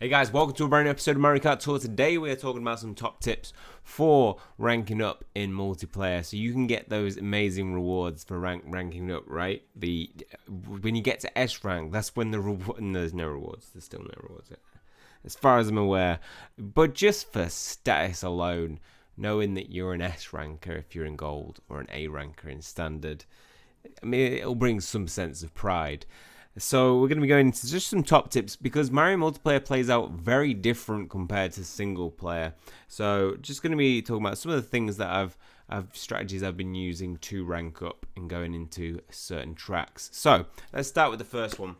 Hey guys, welcome to a brand new episode of Mario Kart Tour. Today we are talking about some top tips for ranking up in multiplayer, so you can get those amazing rewards for ranking up. Right, when you get to S rank, that's when the reward. And there's no rewards. There's still no rewards, as far as I'm aware. But just for status alone, knowing that you're an S ranker if you're in gold or an A ranker in standard, I mean, it'll bring some sense of pride. So we're going to be going into just some top tips because Mario multiplayer plays out very different compared to single player. So just going to be talking about some of the things that strategies I've been using to rank up and going into certain tracks. So let's start with the first one.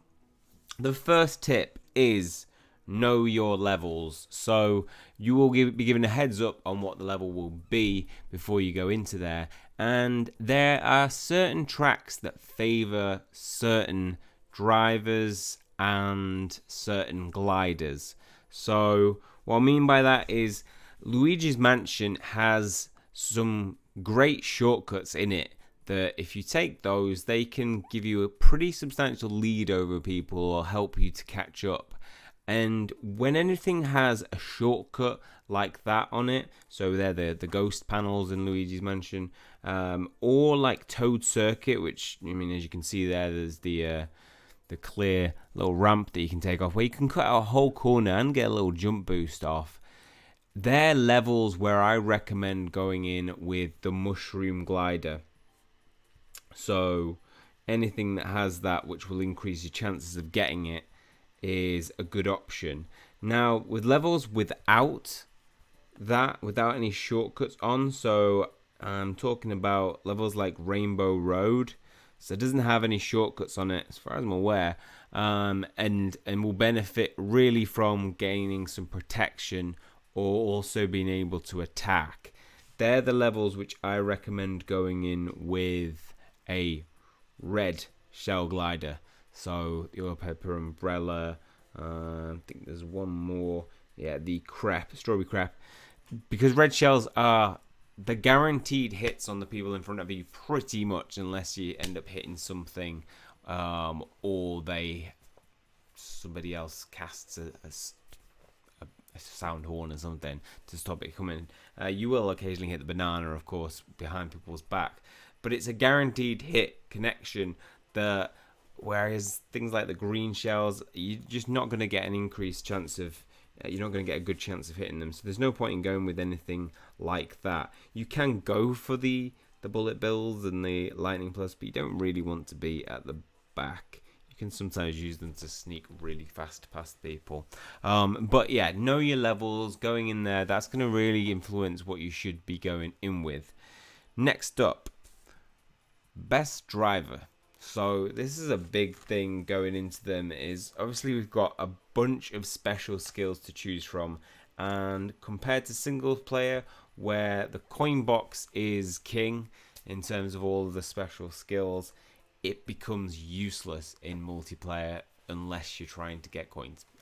The first tip is know your levels. So you will be given a heads up on what the level will be before you go into there. And there are certain tracks that favor certain drivers and certain gliders. So what I mean by that is Luigi's Mansion has some great shortcuts in it that if you take those, they can give you a pretty substantial lead over people or help you to catch up. And when anything has a shortcut like that on it, so they're the ghost panels in Luigi's Mansion, or like Toad Circuit, which, I mean, as you can see there's the clear little ramp that you can take off where you can cut out a whole corner and get a little jump boost off. They're levels where I recommend going in with the mushroom glider. So anything that has that, which will increase your chances of getting it, is a good option. Now with levels without any shortcuts on, so I'm talking about levels like Rainbow Road. So it doesn't have any shortcuts on it, as far as I'm aware, and will benefit really from gaining some protection or also being able to attack. They're the levels which I recommend going in with a red shell glider. So the oil pepper umbrella. I think there's one more. Yeah, the strawberry crepe, because red shells are the guaranteed hits on the people in front of you pretty much, unless you end up hitting something or somebody else casts a sound horn or something to stop it coming. You will occasionally hit the banana, of course, behind people's back, but it's a guaranteed hit connection that, whereas things like the green shells, you're just not going to get an increased chance of you're not going to get a good chance of hitting them. So there's no point in going with anything like that. You can go for the bullet bills and the lightning plus, but you don't really want to be at the back. You can sometimes use them to sneak really fast past people. But yeah, know your levels going in there. That's going to really influence what you should be going in with. Next up, best driver. So this is a big thing going into them. Is obviously we've got a bunch of special skills to choose from, and compared to single player where the coin box is king in terms of all of the special skills, it becomes useless in multiplayer unless you're trying to get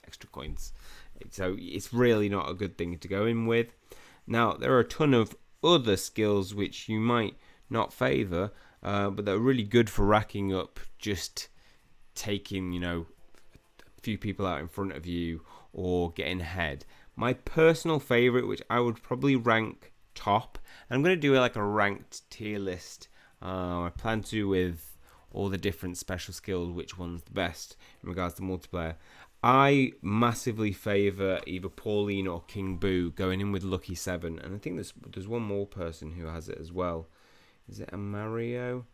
extra coins. So it's really not a good thing to go in with. Now there are a ton of other skills which you might not favor, but they're really good for racking up, just taking, a few people out in front of you or getting ahead. My personal favorite, which I would probably rank top, and I'm going to do like a ranked tier list. I plan to, with all the different special skills, which one's the best in regards to multiplayer. I massively favor either Pauline or King Boo going in with Lucky 7, and I think there's one more person who has it as well. Is it a Mario?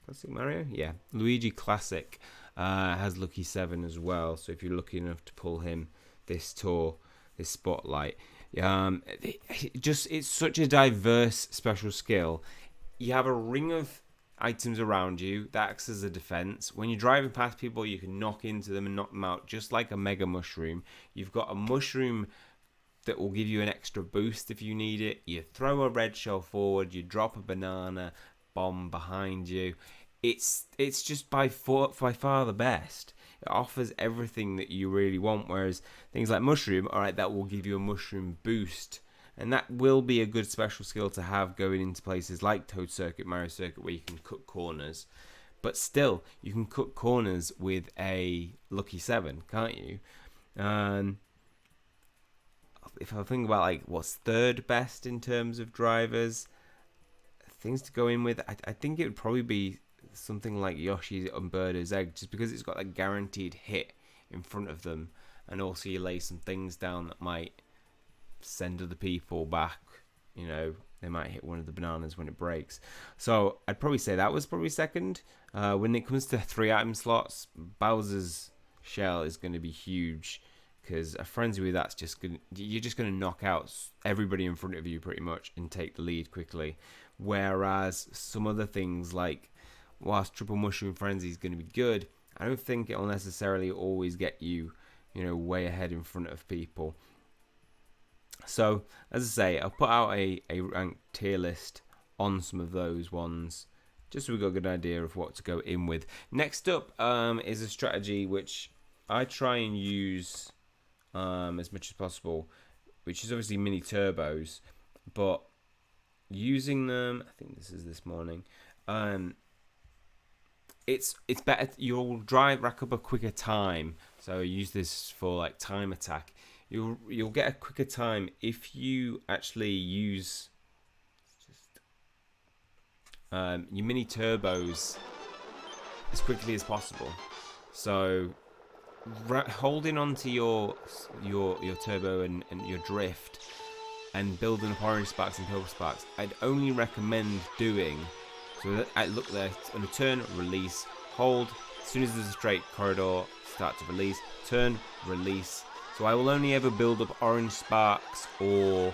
Classic Mario? Yeah. Luigi Classic has Lucky 7 as well. So if you're lucky enough to pull him this spotlight. It's such a diverse special skill. You have a ring of items around you that acts as a defense. When you're driving past people, you can knock into them and knock them out, just like a Mega Mushroom. You've got a mushroom that will give you an extra boost if you need it. You throw a red shell forward, you drop a banana bomb behind you. It's just by far the best. It offers everything that you really want, whereas things like mushroom, alright, that will give you a mushroom boost. And that will be a good special skill to have going into places like Toad Circuit, Mario Circuit, where you can cut corners. but still you can cut corners with a lucky 7, can't you? And if I think about like what's third best in terms of drivers, things to go in with, I think it would probably be something like Yoshi's Umberto's Egg, just because it's got that guaranteed hit in front of them, and also you lay some things down that might send other people back. You know, they might hit one of the bananas when it breaks. So I'd probably say that was probably second. When it comes to 3-item slots, Bowser's Shell is going to be huge, because a frenzy with that's just gonna, you're just going to knock out everybody in front of you pretty much and take the lead quickly. Whereas some other things, like whilst Triple Mushroom Frenzy is going to be good, I don't think it'll necessarily always get you, you know, way ahead in front of people. So as I say, I'll put out a ranked tier list on some of those ones, just so we've got a good idea of what to go in with. Next up is a strategy which I try and use as much as possible, which is obviously mini turbos, but using them, I think this is this morning, it's better, you'll rack up a quicker time. So I use this for like time attack. You'll get a quicker time if you actually use your mini turbos as quickly as possible. So holding onto your turbo and your drift and building up orange sparks and purple sparks, I'd only recommend doing. So I look there on a turn, release, hold. As soon as there's a straight corridor, start to release, turn, release. So I will only ever build up orange sparks or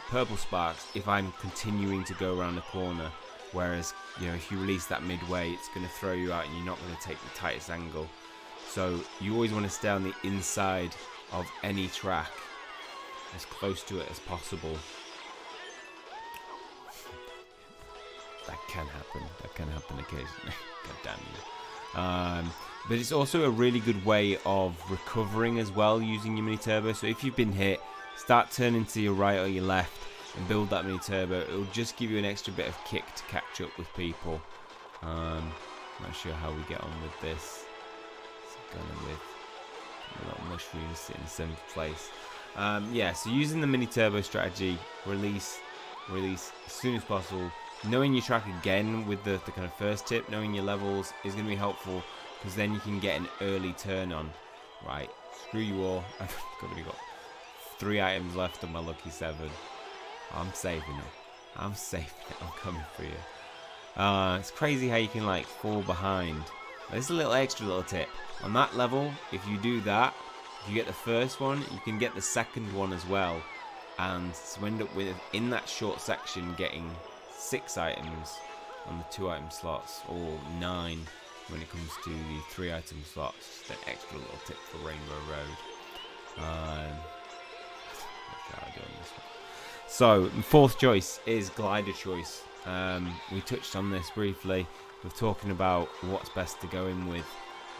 purple sparks if I'm continuing to go around the corner. Whereas, you know, if you release that midway, it's going to throw you out and you're not going to take the tightest angle. So you always want to stay on the inside of any track, as close to it as possible. That can happen. That can happen occasionally. God damn you. But it's also a really good way of recovering as well, using your mini turbo. So if you've been hit, start turning to your right or your left and build that mini turbo. It'll just give you an extra bit of kick to catch up with people. Not sure how we get on with this. Going with a lot of mushrooms sitting in 7th place. Yeah, so using the mini turbo strategy, release as soon as possible. Knowing your track again with the kind of first tip, knowing your levels is going to be helpful, because then you can get an early turn on. Right, screw you all. I've got 3 items left on my lucky 7. I'm saving it. I'm coming for you. It's crazy how you can like fall behind. There's a little extra little tip. On that level, if you do that, if you get the first one, you can get the second one as well. And so end up with, in that short section, getting 6 items on the 2-item slots, or 9 when it comes to the 3-item slots. Just an extra little tip for Rainbow Road. What shall I do on this one? So, fourth choice is glider choice. We touched on this briefly. We're talking about what's best to go in with.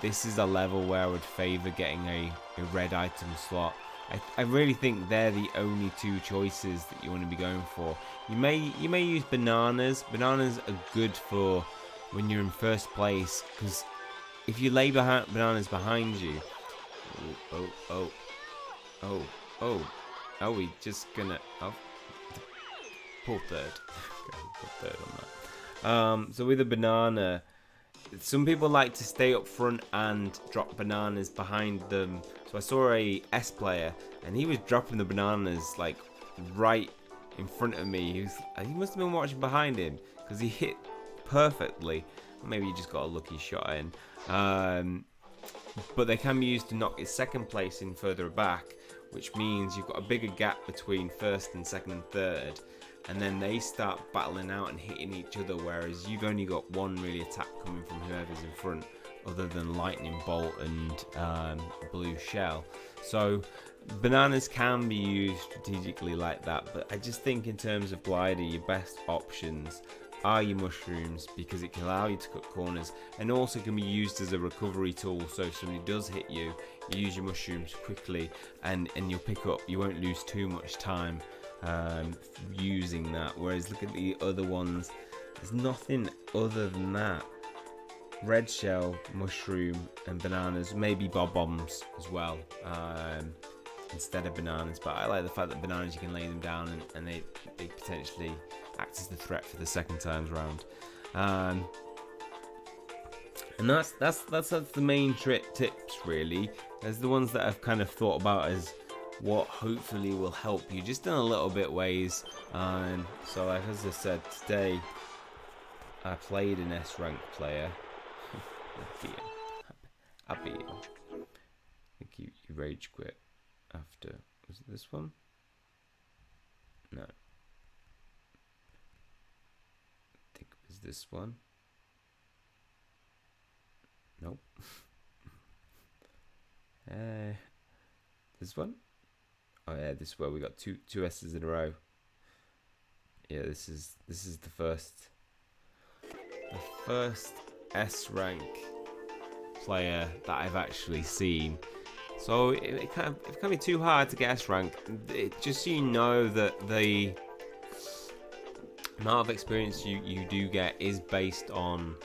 This is a level where I would favour getting a red item slot. I really think they're the only 2 choices that you want to be going for. You may use bananas. Bananas are good for when you're in first place, because if you lay bananas behind you, are we just gonna pull third? Pull third on that. So with a banana, some people like to stay up front and drop bananas behind them. So I saw a S player, and he was dropping the bananas like right in front of me. He must have been watching behind him, because he hit perfectly. Maybe he just got a lucky shot in. But they can be used to knock his second place in further back, which means you've got a bigger gap between first and second and third. And then they start battling out and hitting each other, whereas you've only got one really attack coming from whoever's in front, other than Lightning Bolt and Blue Shell. So bananas can be used strategically like that, but I just think in terms of glider, your best options are your mushrooms, because it can allow you to cut corners, and also can be used as a recovery tool. So if somebody does hit you, you use your mushrooms quickly, and you'll pick up. You won't lose too much time using that. Whereas look at the other ones, there's nothing other than that. red shell, mushroom, and bananas. Maybe bob-bombs as well, instead of bananas. But I like the fact that bananas, you can lay them down and they potentially act as the threat for the second times round. And that's the main tips really. There's the ones that I've kind of thought about as what hopefully will help you, just in a little bit ways. So like as I said, today I played an S rank player. I think you rage quit after. Was it this one? No. I think it was this one. Nope. This one? Oh yeah, this is where we got two S's in a row. Yeah, this is the first S rank player that I've actually seen. So it can't be too hard to get S rank. Just so you know that the amount of experience you do get is based on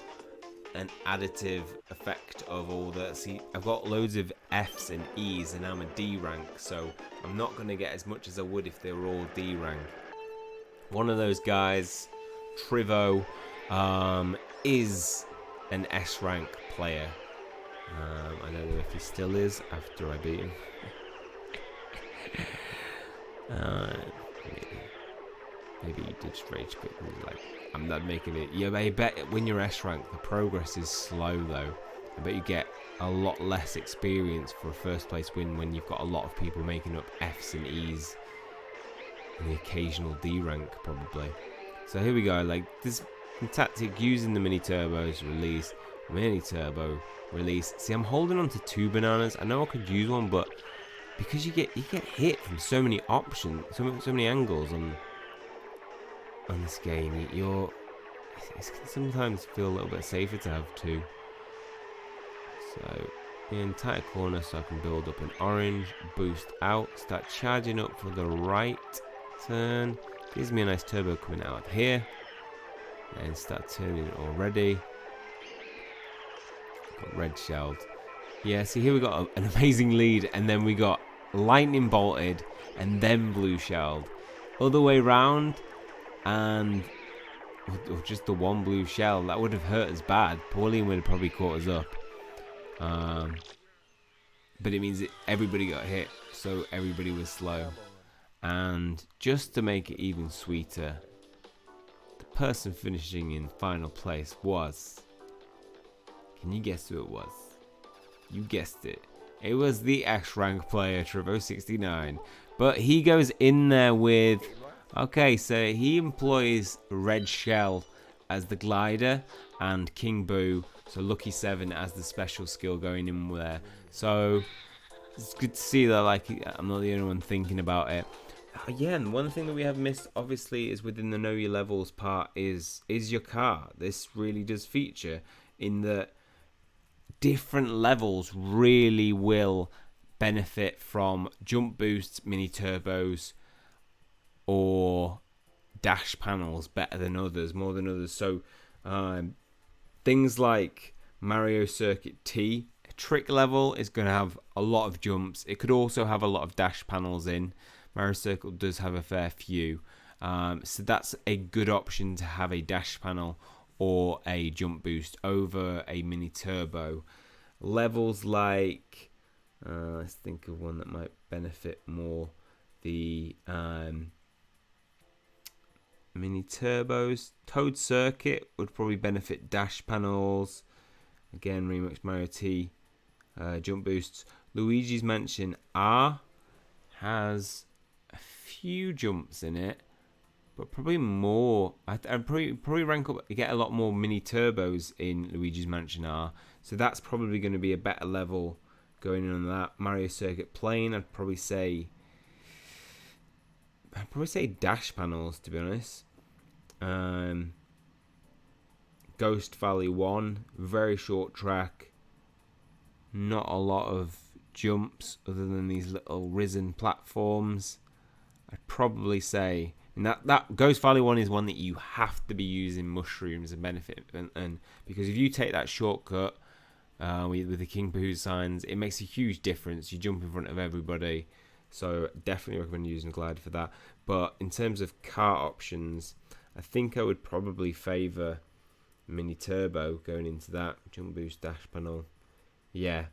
an additive effect of all the. See, I've got loads of F's and E's and I'm a D rank, so I'm not going to get as much as I would if they were all D rank. One of those guys, Trivo, is an S rank player. I don't know if he still is after I beat him. Maybe he did rage quit. Like, I'm not making it. Yeah, I bet when you're S rank, the progress is slow though. I bet you get a lot less experience for a first place win when you've got a lot of people making up F's and E's and the occasional D rank probably. So here we go. Like this tactic using the mini turbos, release, mini turbo, release. See, I'm holding on to 2 bananas. I know I could use one, but because you get hit from so many options, so many angles on this game, it can sometimes feel a little bit safer to have 2. So in tight corner, so I can build up an orange, boost out, start charging up for the right turn. Gives me a nice turbo coming out of here, and start turning it already. Got red shelled. Yeah, see here we got an amazing lead, and then we got lightning bolted, and then blue shelled. Other way round, and or just the one blue shell, that would have hurt us bad. Pauline would have probably caught us up. But it means that everybody got hit, so everybody was slow. And just to make it even sweeter, the person finishing in final place was... Can you guess who it was? You guessed it. It was the S rank player, Trevo69. But he goes in there with... Okay, so he employs Red Shell as the glider and King Boo, so Lucky 7 as the special skill going in there. So it's good to see that, like, I'm not the only one thinking about it. Yeah, and one thing that we have missed, obviously, is within the Know Your Levels part is your car. This really does feature in that different levels really will benefit from jump boosts, mini turbos, or dash panels better than others, more than others. So things like Mario Circuit T, a trick level, is going to have a lot of jumps. It could also have a lot of dash panels in. Mario Circle does have a fair few. So that's a good option to have a dash panel or a jump boost over a mini turbo. Levels like, let's think of one that might benefit more. The mini turbos. Toad Circuit would probably benefit dash panels. Again, Remix Mario T, jump boosts. Luigi's Mansion R has a few jumps in it, but probably more. I'd probably rank up. You get a lot more mini turbos in Luigi's Mansion R, so that's probably going to be a better level going in on that. Mario Circuit Plane, I'd probably say dash panels, to be honest. Ghost Valley 1, very short track, not a lot of jumps other than these little risen platforms. I'd probably say And that Ghost Valley one is one that you have to be using mushrooms and benefit, and because if you take that shortcut with the King Pooh signs, it makes a huge difference. You jump in front of everybody, so definitely recommend using Glide for that. But in terms of kart options, I think I would probably favour Mini Turbo going into that. Jump boost dash panel. Yeah,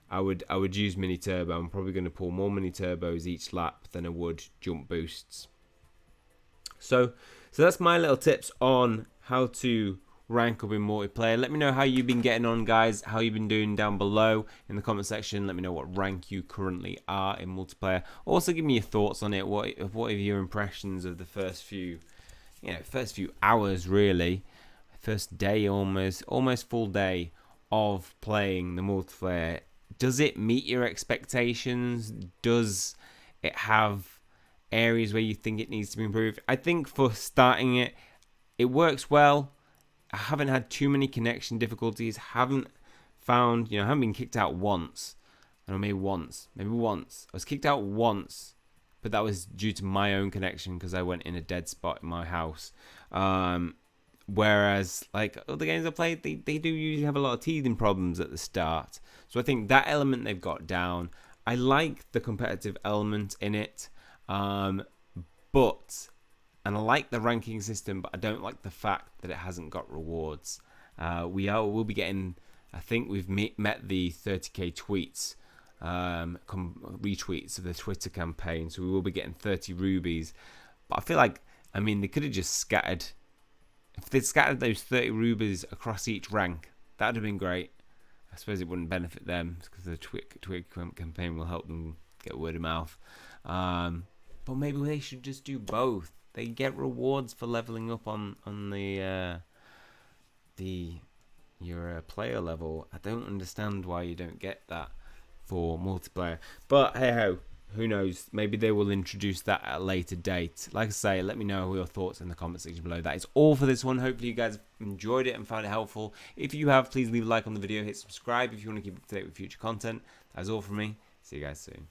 I would use Mini Turbo. I'm probably going to pull more Mini Turbos each lap than I would jump boosts. So that's my little tips on how to rank up in multiplayer. Let me know how you've been getting on, guys, how you've been doing down below in the comment section. Let me know what rank you currently are in multiplayer. Also give me your thoughts on it. What are your impressions of the first few hours, really, first day, almost full day of playing the multiplayer. Does it meet your expectations? Does it have areas where you think it needs to be improved? I think for starting it works well. I haven't had too many connection difficulties. Haven't been kicked out once. I don't know, maybe once. I was kicked out once, but that was due to my own connection because I went in a dead spot in my house. Whereas, like other games I played, they do usually have a lot of teething problems at the start. So I think that element they've got down. I like the competitive element in it, and I like the ranking system, but I don't like the fact that it hasn't got rewards. We'll be getting, I think we've met the 30k tweets, retweets of the Twitter campaign, so we will be getting 30 rubies. But I feel like, they could have just scattered. If they'd scattered those 30 rubies across each rank, that would have been great. I suppose it wouldn't benefit them because the Twitter campaign will help them get word of mouth. But maybe they should just do both. They get rewards for leveling up on your player level. I don't understand why you don't get that for multiplayer. But hey ho, who knows? Maybe they will introduce that at a later date. Like I say, let me know your thoughts in the comment section below. That is all for this one. Hopefully you guys enjoyed it and found it helpful. If you have, please leave a like on the video, hit subscribe if you want to keep up to date with future content. That's all from me. See you guys soon.